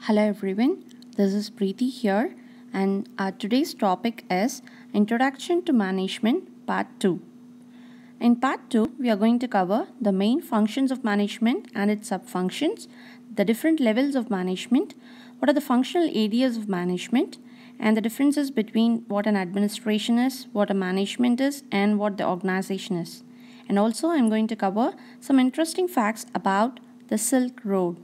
Hello everyone, this is Preeti here, and today's topic is Introduction to Management Part 2. In Part 2, we are going to cover the main functions of management and its subfunctions, the different levels of management, what are the functional areas of management, and the differences between what an administration is, what a management is, and what the organization is. And also, I'm going to cover some interesting facts about the Silk Road.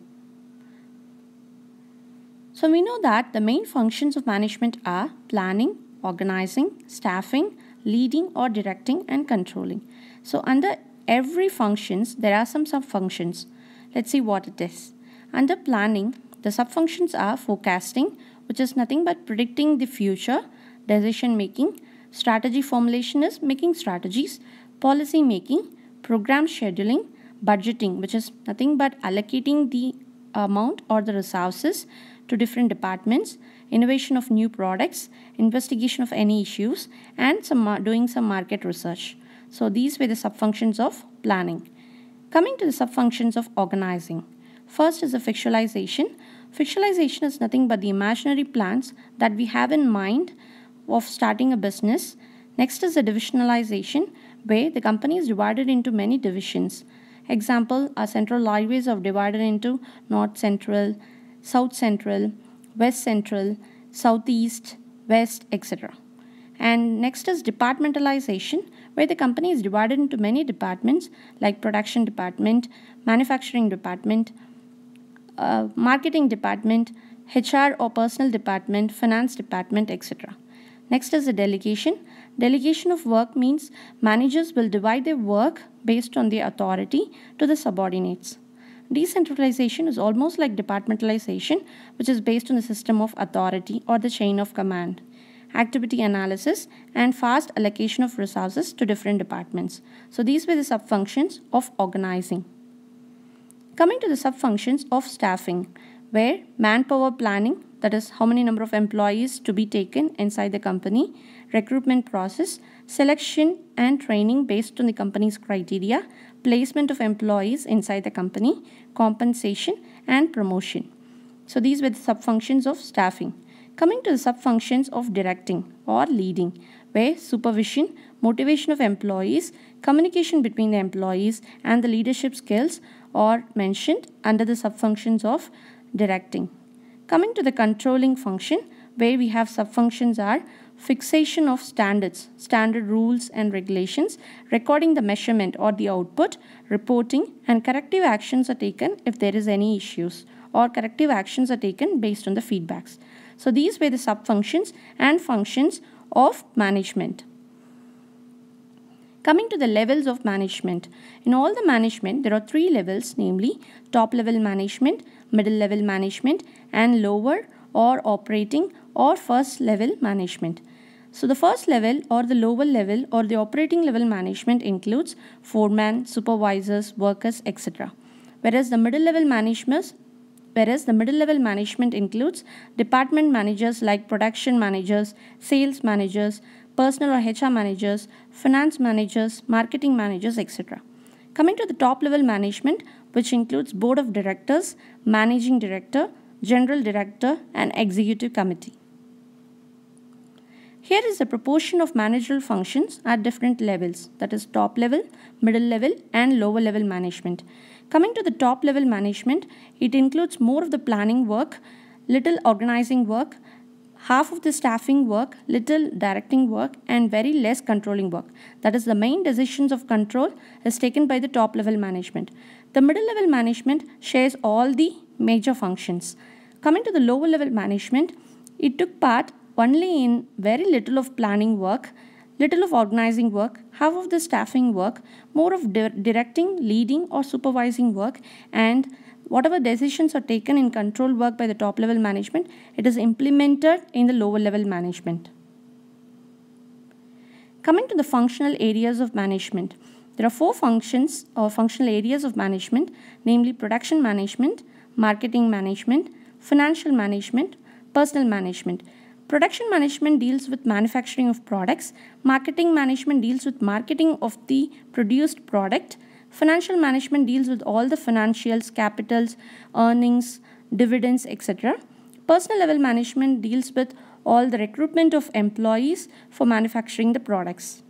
So we know that the main functions of management are planning, organizing, staffing, leading or directing, and controlling. So under every functions, there are some subfunctions. Let's see what it is. Under planning, the subfunctions are forecasting, which is nothing but predicting the future, decision making, strategy formulation is making strategies, policy making, program scheduling, budgeting, which is nothing but allocating the amount or the resources to different departments, innovation of new products, investigation of any issues, and doing some market research. So these were the subfunctions of planning. Coming to the subfunctions of organizing. First is the visualization. Visualization is nothing but the imaginary plans that we have in mind of starting a business. Next is the divisionalization, where the company is divided into many divisions. Example, our central highways are divided into North Central, South Central, West Central, Southeast, West, etc. And next is departmentalization, where the company is divided into many departments like production department, manufacturing department, marketing department, HR or personal department, finance department, etc. Next is the delegation. Delegation of work means managers will divide their work based on their authority to the subordinates. Decentralization is almost like departmentalization, which is based on the system of authority or the chain of command. Activity analysis and fast allocation of resources to different departments. So these were the subfunctions of organizing. Coming to the subfunctions of staffing, where manpower planning, that is how many number of employees to be taken inside the company, recruitment process, selection and training based on the company's criteria, placement of employees inside the company, compensation and promotion. So these were the subfunctions of staffing. Coming to the subfunctions of directing or leading, where supervision, motivation of employees, communication between the employees and the leadership skills are mentioned under the subfunctions of directing. Coming to the controlling function, where we have subfunctions are fixation of standards, standard rules and regulations, recording the measurement or the output, reporting, and corrective actions are taken if there is any issues, or corrective actions are taken based on the feedbacks. So these were the subfunctions and functions of management. Coming to the levels of management. In all the management, there are three levels, namely top level management, middle level management, and lower or operating or first level management. So the first level or the lower level or the operating level management includes foreman, supervisors, workers, etc. Whereas the middle level management includes department managers like production managers, sales managers, personal or HR managers, finance managers, marketing managers, etc. Coming to the top level management, which includes board of directors, managing director, general director, and executive committee. Here is the proportion of managerial functions at different levels, that is top level, middle level, and lower level management. Coming to the top level management, it includes more of the planning work, little organizing work, half of the staffing work, little directing work, and very less controlling work. That is, the main decisions of control is taken by the top level management. The middle level management shares all the major functions. Coming to the lower level management, it took part only in very little of planning work, little of organizing work, half of the staffing work, more of directing, leading or supervising work, and whatever decisions are taken in control work by the top level management, it is implemented in the lower level management. Coming to the functional areas of management, there are four functions or functional areas of management, namely production management, marketing management, financial management, personal management. Production management deals with manufacturing of products, marketing management deals with marketing of the produced product, financial management deals with all the financials, capitals, earnings, dividends, etc. Personal level management deals with all the recruitment of employees for manufacturing the products.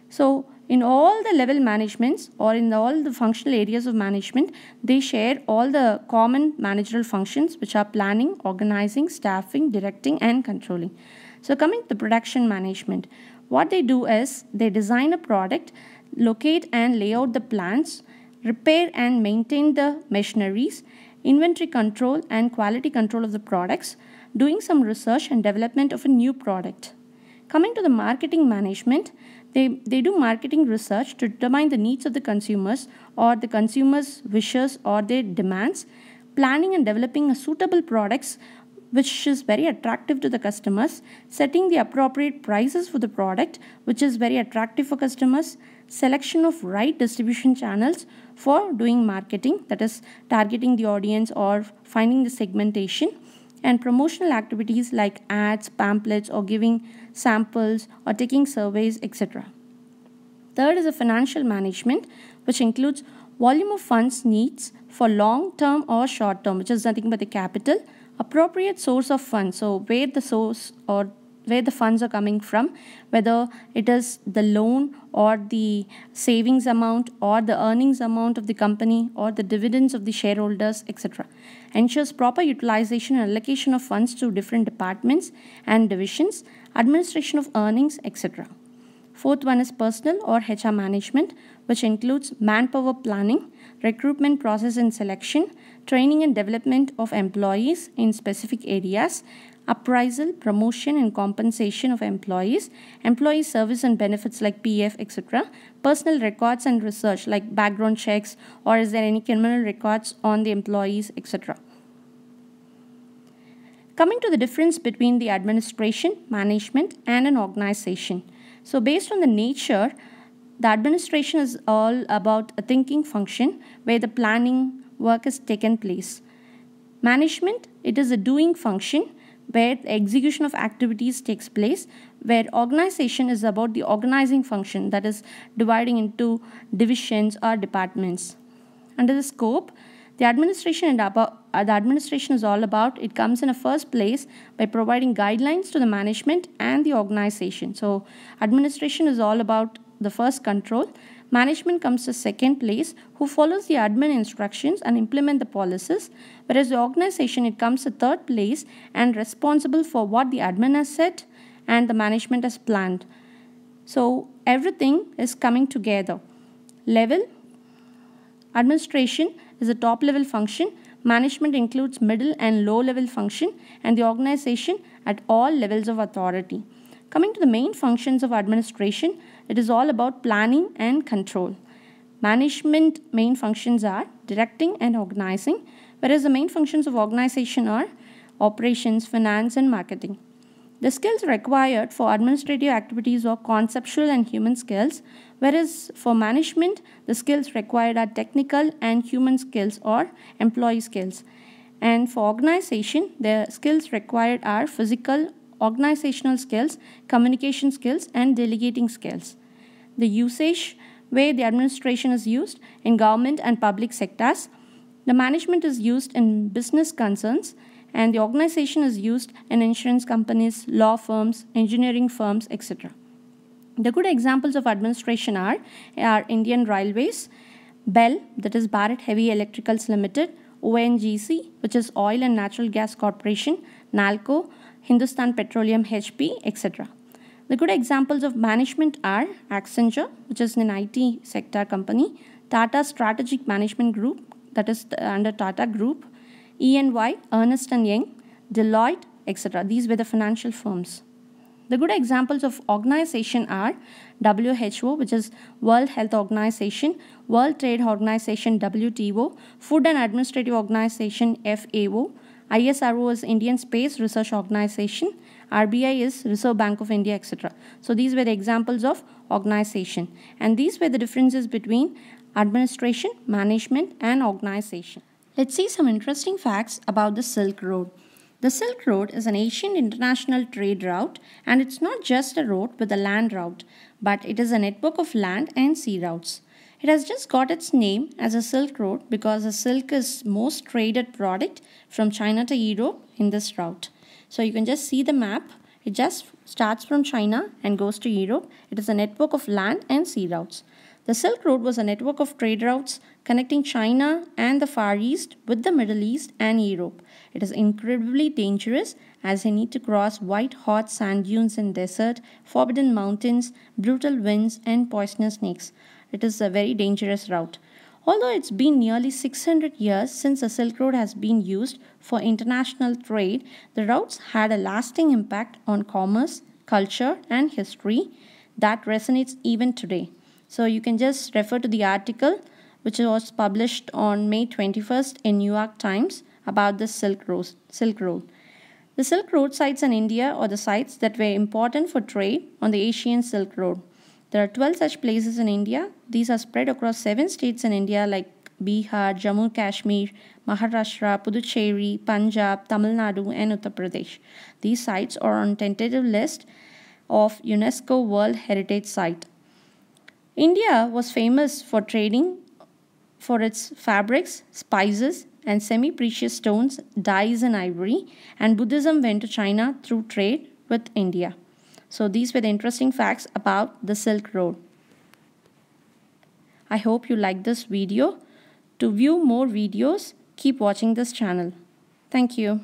So in all the level managements or in all the functional areas of management, they share all the common managerial functions, which are planning, organizing, staffing, directing, and controlling. So coming to the production management, what they do is they design a product, locate and lay out the plants, repair and maintain the machineries, inventory control and quality control of the products, doing some research and development of a new product. Coming to the marketing management, they do marketing research to determine the needs of the consumers or the consumers' wishes or their demands, planning and developing a suitable products which is very attractive to the customers, setting the appropriate prices for the product which is very attractive for customers, selection of right distribution channels for doing marketing, that is targeting the audience or finding the segmentation, and promotional activities like ads, pamphlets, or giving samples or taking surveys, etc. Third is a financial management, which includes volume of funds needs for long term or short term, which is nothing but the capital, appropriate source of funds, so where the source or where the funds are coming from, whether it is the loan or the savings amount or the earnings amount of the company or the dividends of the shareholders, etc. Ensures proper utilization and allocation of funds to different departments and divisions, administration of earnings, etc. Fourth one is personal or HR management, which includes manpower planning, recruitment process and selection, training and development of employees in specific areas, appraisal, promotion and compensation of employees, employee service and benefits like PF, etc., personal records and research like background checks or is there any criminal records on the employees, etc. Coming to the difference between the administration, management and an organization. So based on the nature, the administration is all about a thinking function where the planning work is taken place. Management, it is a doing function where the execution of activities takes place, where organization is about the organizing function, that is dividing into divisions or departments. Under the scope, the administration is all about, it comes in a first place by providing guidelines to the management and the organization. So administration is all about the first control. Management comes to second place, who follows the admin instructions and implement the policies, whereas the organization, it comes to third place and responsible for what the admin has said and the management has planned. So everything is coming together. Level, administration is a top level function, management includes middle and low level function, and the organization at all levels of authority. Coming to the main functions of administration, it is all about planning and control. Management main functions are directing and organizing, whereas the main functions of organization are operations, finance, and marketing. The skills required for administrative activities are conceptual and human skills, whereas for management, the skills required are technical and human skills or employee skills. And for organization, the skills required are physical, organizational skills, communication skills, and delegating skills. The usage where the administration is used in government and public sectors, the management is used in business concerns, and the organization is used in insurance companies, law firms, engineering firms, etc. The good examples of administration are Indian Railways, BEL, that is Bharat Heavy Electricals Limited, ONGC, which is Oil and Natural Gas Corporation, NALCO, Hindustan Petroleum HP, etc. The good examples of management are Accenture, which is an IT sector company, Tata Strategic Management Group, that is under Tata Group, EY, Ernst & Young, Deloitte, etc. These were the financial firms. The good examples of organization are WHO, which is World Health Organization, World Trade Organization, WTO, Food and Administrative Organization, FAO, ISRO is Indian Space Research Organization, RBI is Reserve Bank of India, etc. So these were the examples of organization, and these were the differences between administration, management, and organization. Let's see some interesting facts about the Silk Road. The Silk Road is an ancient international trade route, and it's not just a road with a land route, but it is a network of land and sea routes. It has just got its name as a Silk Road because the silk is most traded product from China to Europe in this route. So you can just see the map. It just starts from China and goes to Europe. It is a network of land and sea routes. The Silk Road was a network of trade routes connecting China and the Far East with the Middle East and Europe. It is incredibly dangerous as they need to cross white hot sand dunes in desert, forbidden mountains, brutal winds and poisonous snakes. It is a very dangerous route. Although it's been nearly 600 years since the Silk Road has been used for international trade, the routes had a lasting impact on commerce, culture and history that resonates even today. So you can just refer to the article which was published on May 21st in New York Times about the Silk Road. The Silk Road sites in India are the sites that were important for trade on the Asian Silk Road. There are 12 such places in India. These are spread across 7 states in India like Bihar, Jammu Kashmir, Maharashtra, Puducherry, Punjab, Tamil Nadu and Uttar Pradesh. These sites are on tentative list of UNESCO World Heritage Site. India was famous for trading for its fabrics, spices, and semi-precious stones, dyes, and ivory, and Buddhism went to China through trade with India. So these were the interesting facts about the Silk Road. I hope you liked this video. To view more videos, keep watching this channel. Thank you.